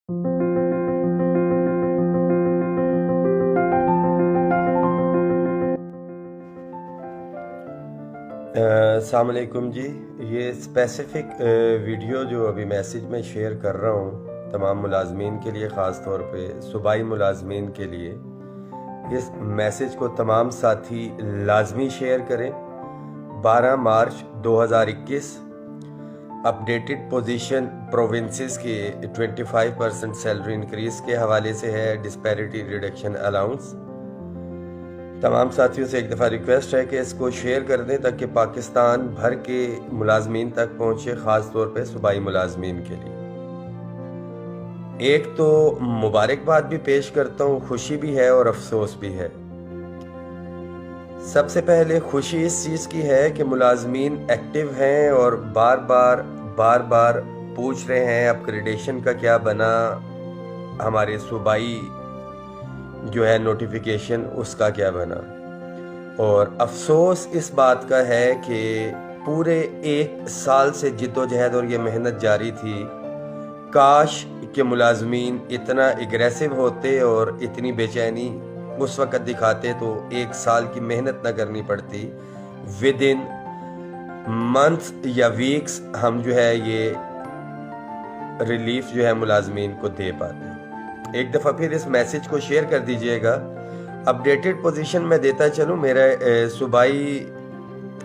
السلام علیکم جی. یہ اسپیسیفک ویڈیو جو ابھی میسیج میں شیئر کر رہا ہوں تمام ملازمین کے لیے، خاص طور پہ صوبائی ملازمین کے لیے، اس میسیج کو تمام ساتھی لازمی شیئر کریں. 12 مارچ 2021 اپڈیٹڈ پوزیشن پروونسز کے 25% سیلری انکریز کے حوالے سے ہے، ڈسپیرٹی ریڈکشن الاؤنس. تمام ساتھیوں سے ایک دفعہ ریکویسٹ ہے کہ اس کو شیئر کر دیں تاکہ پاکستان بھر کے ملازمین تک پہنچے، خاص طور پہ صوبائی ملازمین کے لیے. ایک تو مبارکباد بھی پیش کرتا ہوں، خوشی بھی ہے اور افسوس بھی ہے. سب سے پہلے خوشی اس چیز کی ہے کہ ملازمین ایکٹیو ہیں اور بار بار پوچھ رہے ہیں اپگریڈیشن کا کیا بنا، ہمارے صوبائی جو ہے نوٹیفیکیشن اس کا کیا بنا. اور افسوس اس بات کا ہے کہ پورے 1 سال سے جد و جہد اور یہ محنت جاری تھی. کاش کہ ملازمین اتنا اگریسو ہوتے اور اتنی بے چینی اس وقت دکھاتے تو 1 سال کی محنت نہ کرنی پڑتی. ود ان منتھ یا ویکس ہم جو ہے یہ ریلیف جو ہے ملازمین کو دے پاتے. ایک دفعہ پھر اس میسیج کو شیئر کر دیجئے گا. اپڈیٹڈ پوزیشن میں دیتا چلوں، میرا صوبائی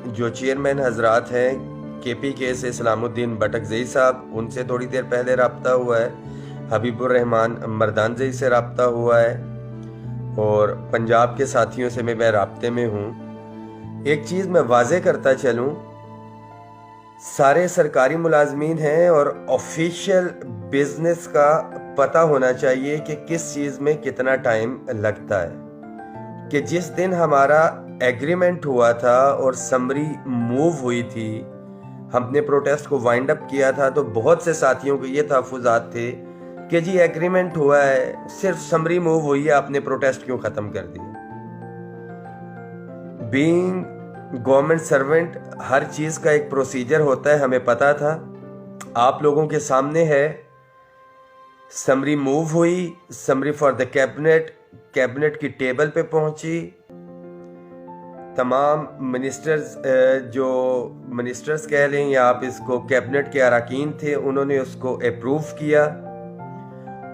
جو چیئرمین حضرات ہیں کے پی کے سے اسلام الدین بٹکزئی صاحب، ان سے تھوڑی دیر پہلے رابطہ ہوا ہے. حبیب الرحمان مردانزئی سے رابطہ ہوا ہے اور پنجاب کے ساتھیوں سے میں رابطے میں ہوں. ایک چیز میں واضح کرتا چلوں، سارے سرکاری ملازمین ہیں اور آفیشیل بزنس کا پتہ ہونا چاہیے کہ کس چیز میں کتنا ٹائم لگتا ہے. کہ جس دن ہمارا ایگریمنٹ ہوا تھا اور سمری موو ہوئی تھی، ہم نے پروٹیسٹ کو وائنڈ اپ کیا تھا، تو بہت سے ساتھیوں کو یہ تحفظات تھے کہ جی ایگریمنٹ ہوا ہے، صرف سمری موو ہوئی ہے، آپ نے پروٹیسٹ کیوں ختم کر دیا. بینگ گورنمنٹ سرونٹ ہر چیز کا ایک پروسیجر ہوتا ہے، ہمیں پتا تھا. آپ لوگوں کے سامنے ہے، سمری موو ہوئی، سمری فار دا کیبنٹ کی ٹیبل پہ پہنچی. تمام منسٹرز کہہ لیں یا آپ اس کو کیبنٹ کے اراکین تھے، انہوں نے اس کو اپروو کیا.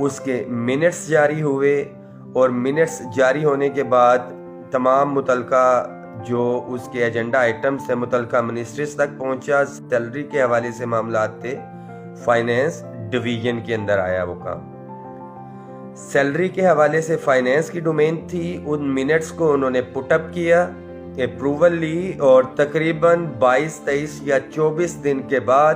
اس کے منٹس جاری ہوئے اور منٹس جاری ہونے کے بعد تمام متعلقہ جو اس کے ایجنڈا آئٹمز سے متعلقہ منسٹرز تک پہنچا. سیلری کے حوالے سے معاملات تھے، فائنینس ڈویژن کے اندر آیا وہ کام. سیلری کے حوالے سے فائنینس کی ڈومین تھی. ان منٹس کو انہوں نے پٹ اپ کیا، اپروول لی اور تقریباً 22 23 یا 24 دن کے بعد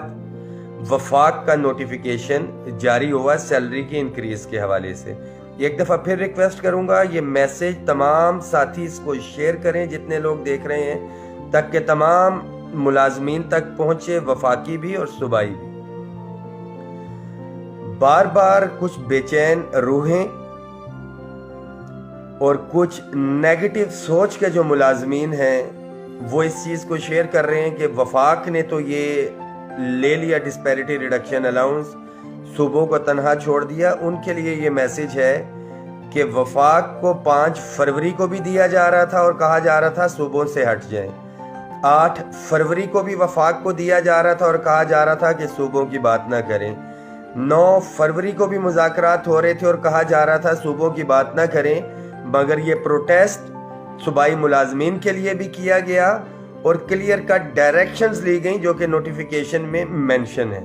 وفاق کا نوٹیفیکیشن جاری ہوا سیلری کی انکریز کے حوالے سے. ایک دفعہ پھر ریکویسٹ کروں گا، یہ میسیج تمام ساتھی اس کو شیئر کریں جتنے لوگ دیکھ رہے ہیں، تاکہ تمام ملازمین تک پہنچے، وفاقی بھی اور صوبائی بھی. بار کچھ بے چین روحیں اور کچھ نیگیٹو سوچ کے جو ملازمین ہیں وہ اس چیز کو شیئر کر رہے ہیں کہ وفاق نے تو یہ لے لیا ڈسپیرٹی ریڈکشن الاؤنس، صوبوں کو تنہا چھوڑ دیا. ان کے لیے یہ میسیج ہے کہ وفاق کو 5 فروری کو بھی دیا جا رہا تھا اور کہا جا رہا تھا صوبوں سے ہٹ جائیں. 8 فروری کو بھی وفاق کو دیا جا رہا تھا اور کہا جا رہا تھا کہ صوبوں کی بات نہ کریں. 9 فروری کو بھی مذاکرات ہو رہے تھے اور کہا جا رہا تھا صوبوں کی بات نہ کریں، مگر یہ پروٹیسٹ صوبائی ملازمین کے لیے بھی کیا گیا اور کلیئر کٹ ڈائریکشنز لی گئیں جو کہ نوٹیفیکیشن میں مینشن ہے.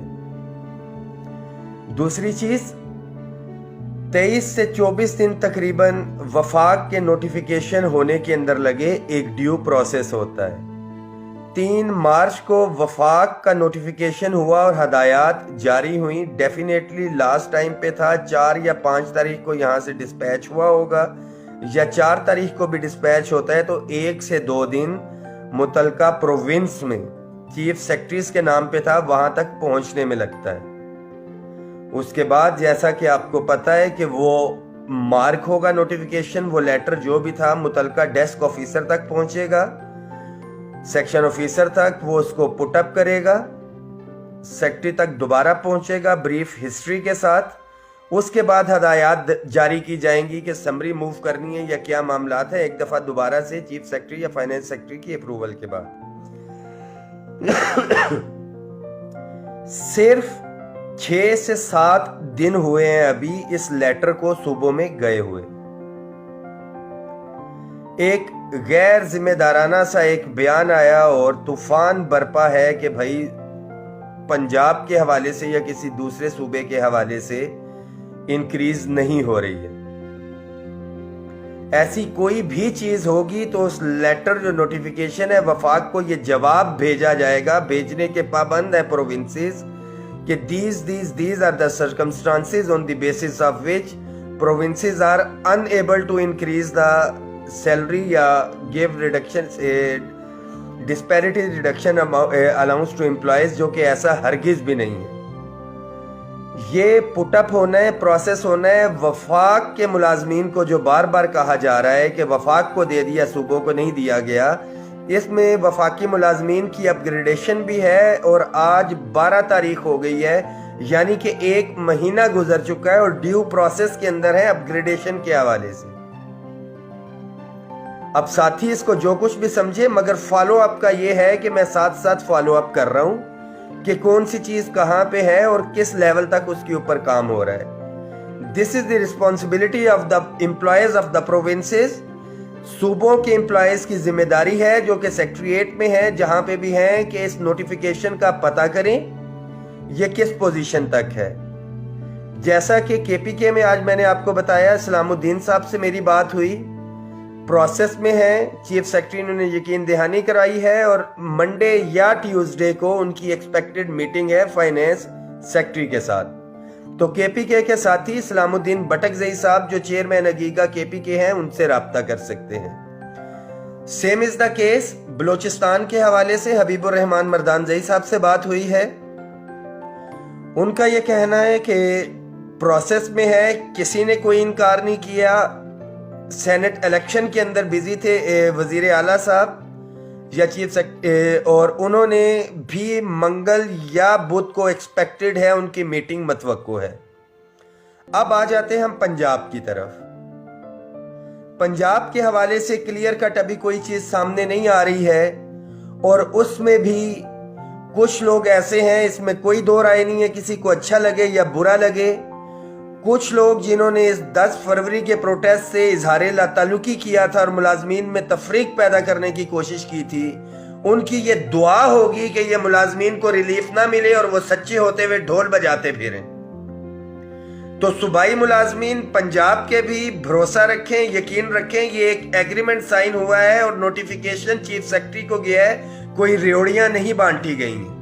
دوسری چیز، 23 سے 24 دن تقریباً وفاق کے نوٹیفیکیشن ہونے کے اندر لگے. ایک ڈیو پروسیس ہوتا ہے. 3 مارچ کو وفاق کا نوٹیفیکیشن ہوا اور ہدایات جاری ہوئیں. ڈیفینیٹلی لاسٹ ٹائم پہ تھا 4 یا 5 تاریخ کو یہاں سے ڈسپیچ ہوا ہوگا یا 4 تاریخ کو بھی ڈسپیچ ہوتا ہے تو 1 سے 2 دن متعلقہ پروونس میں چیف سیکرٹریز کے نام پہ تھا، وہاں تک پہنچنے میں لگتا ہے. اس کے بعد جیسا کہ آپ کو پتا ہے کہ وہ مارک ہوگا نوٹیفیکیشن، وہ لیٹر جو بھی تھا متعلقہ ڈیسک آفیسر تک پہنچے گا، سیکشن آفیسر تک، وہ اس کو پٹ اپ کرے گا، سیکرٹری تک دوبارہ پہنچے گا بریف ہسٹری کے ساتھ اس کے بعد ہدایات جاری کی جائیں گی کہ سمری موو کرنی ہے یا کیا معاملات ہیں، ایک دفعہ دوبارہ سے چیف سیکرٹری یا فائنانس سیکرٹری کی اپروول کے بعد۔ صرف 6 سے 7 دن ہوئے ہیں ابھی اس لیٹر کو صوبوں میں گئے ہوئے۔ ایک غیر ذمہ دارانہ سا ایک بیان آیا اور طوفان برپا ہے کہ بھائی پنجاب کے حوالے سے یا کسی دوسرے صوبے کے حوالے سے انکریز نہیں ہو رہی ہے۔ ایسی کوئی بھی چیز ہوگی تو اس لیٹر جو نوٹیفیکیشن ہے وفاق کو یہ جواب بھیجا جائے گا، بھیجنے کے پابند ہے پروونسز کہ these are the circumstances on the basis of which provinces are unable to increase the salary یا give reduction disparity reduction allowance to employees، جو کہ ایسا ہرگز بھی نہیں ہے۔ یہ پٹ اپ ہونا ہے، پروسیس ہونا ہے۔ وفاق کے ملازمین کو جو بار بار کہا جا رہا ہے کہ وفاق کو دے دیا صوبوں کو نہیں دیا گیا، اس میں وفاقی ملازمین کی اپ گریڈیشن بھی ہے اور آج 12 تاریخ ہو گئی ہے، یعنی کہ 1 مہینہ گزر چکا ہے اور ڈیو پروسیس کے اندر ہے اپ گریڈیشن کے حوالے سے۔ اب ساتھی اس کو جو کچھ بھی سمجھے، مگر فالو اپ کا یہ ہے کہ میں ساتھ ساتھ فالو اپ کر رہا ہوں کہ کون سی چیز کہاں پہ ہے اور کس لیول تک اس کے اوپر کام ہو رہا ہے۔ This is the responsibility of the employees of the provinces۔ صوبوں کے امپلائیز کی ذمہ داری ہے جو کہ سیکٹریٹ میں ہیں، جہاں پہ بھی ہیں، کہ اس نوٹیفیکیشن کا پتہ کریں یہ کس پوزیشن تک ہے۔ جیسا کہ کے پی کے میں آج میں نے آپ کو بتایا، اسلام الدین صاحب سے میری بات ہوئی، پروسیس میں ہے، چیف سیکرٹری نے یقین دہانی کرائی ہے اور منڈے یا ٹیوزڈے کو ان کی ایکسپیکٹڈ میٹنگ ہے فائنانس سیکرٹری کے ساتھ۔ تو کے پی کے ساتھی اسلام الدین بٹکزئی صاحب جو چیئرمین اگیگا کے پی کے ہیں ان سے رابطہ کر سکتے ہیں۔ Same is the case Balochistan کے حوالے سے حبیب الرحمان مردانزئی صاحب سے بات ہوئی ہے۔ ان کا یہ کہنا ہے کہ پروسیس میں ہے، کسی نے کوئی انکار نہیں کیا۔ سینٹ الیکشن کے اندر بزی تھے وزیر اعلیٰ صاحب یا چیف سیکرٹری، اور انہوں نے بھی منگل یا بدھ کو ایکسپیکٹڈ ہے ان کی میٹنگ متوقع ہے۔ اب آ جاتے ہیں ہم پنجاب کی طرف۔ پنجاب کے حوالے سے کلیئر کٹ ابھی کوئی چیز سامنے نہیں آ رہی ہے، اور اس میں بھی کچھ لوگ ایسے ہیں، اس میں کوئی دو رائے نہیں ہے، کسی کو اچھا لگے یا برا لگے۔ کچھ لوگ جنہوں نے اس 10 فروری کے پروٹیسٹ سے اظہار لا تعلقی کیا تھا اور ملازمین میں تفریق پیدا کرنے کی کوشش کی تھی، ان کی یہ دعا ہوگی کہ یہ ملازمین کو ریلیف نہ ملے اور وہ سچے ہوتے ہوئے ڈھول بجاتے پھریں۔ تو صوبائی ملازمین پنجاب کے بھی بھروسہ رکھیں، یقین رکھیں، یہ ایک ایگریمنٹ سائن ہوا ہے اور نوٹیفیکیشن چیف سیکرٹری کو گیا ہے، کوئی ریوڑیاں نہیں بانٹی گئی ہیں۔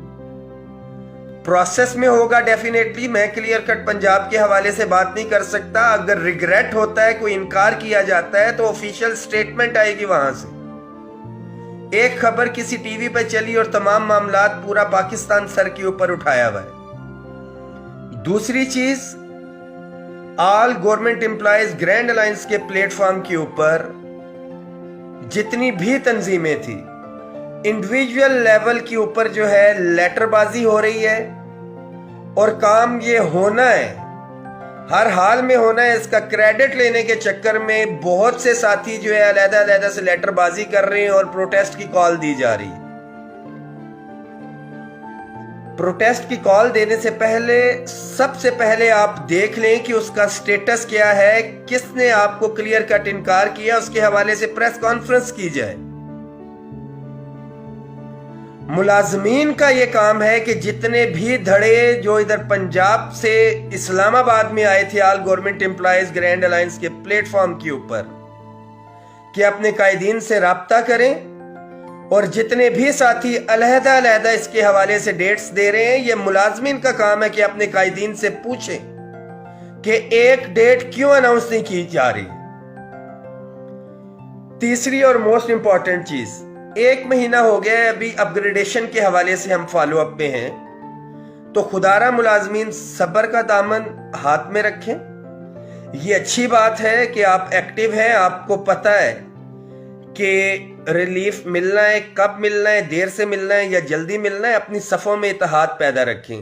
پروسیس میں ہوگا ڈیفینیٹلی، میں کلیئر کٹ پنجاب کے حوالے سے بات نہیں کر سکتا۔ اگر ریگریٹ ہوتا ہے، کوئی انکار کیا جاتا ہے تو آفیشیل سٹیٹمنٹ آئے گی وہاں سے۔ ایک خبر کسی ٹی وی پہ چلی اور تمام معاملات پورا پاکستان سر کے اوپر اٹھایا ہوا ہے۔ دوسری چیز، آل گورنمنٹ امپلائیز گرینڈ الائنس کے پلیٹ فارم کے اوپر جتنی بھی تنظیمیں تھی، انڈیویجول لیول کے اوپر جو ہے لیٹر بازی ہو رہی ہے، اور کام یہ ہونا ہے، ہر حال میں ہونا ہے۔ اس کا کریڈٹ لینے کے چکر میں بہت سے ساتھی جو ہے علیحدہ علیحدہ سے لیٹر بازی کر رہے ہیں اور پروٹیسٹ کی کال دی جا رہی ہے۔ پروٹیسٹ کی کال دینے سے پہلے سب سے پہلے آپ دیکھ لیں کہ اس کا سٹیٹس کیا ہے، کس نے آپ کو کلیئر کٹ انکار کیا، اس کے حوالے سے پریس کانفرنس کی جائے۔ ملازمین کا یہ کام ہے کہ جتنے بھی دھڑے جو ادھر پنجاب سے اسلام آباد میں آئے تھے آل گورنمنٹ امپلائیز گرینڈ الائنس کے پلیٹ فارم کے اوپر، کہ اپنے قائدین سے رابطہ کریں، اور جتنے بھی ساتھی علیحدہ علیحدہ اس کے حوالے سے ڈیٹس دے رہے ہیں، یہ ملازمین کا کام ہے کہ اپنے قائدین سے پوچھیں کہ ایک ڈیٹ کیوں اناؤنس نہیں کی جا رہی۔ تیسری اور موسٹ امپورٹنٹ چیز، 1 مہینہ ہو گیا ہے ابھی اپ گریڈیشن کے حوالے سے ہم فالو اپ میں ہیں، تو خدارہ ملازمین صبر کا دامن ہاتھ میں رکھیں۔ یہ اچھی بات ہے کہ آپ ایکٹیو ہیں، آپ کو پتہ ہے کہ ریلیف ملنا ہے، کب ملنا ہے، دیر سے ملنا ہے یا جلدی ملنا ہے، اپنی صفوں میں اتحاد پیدا رکھیں۔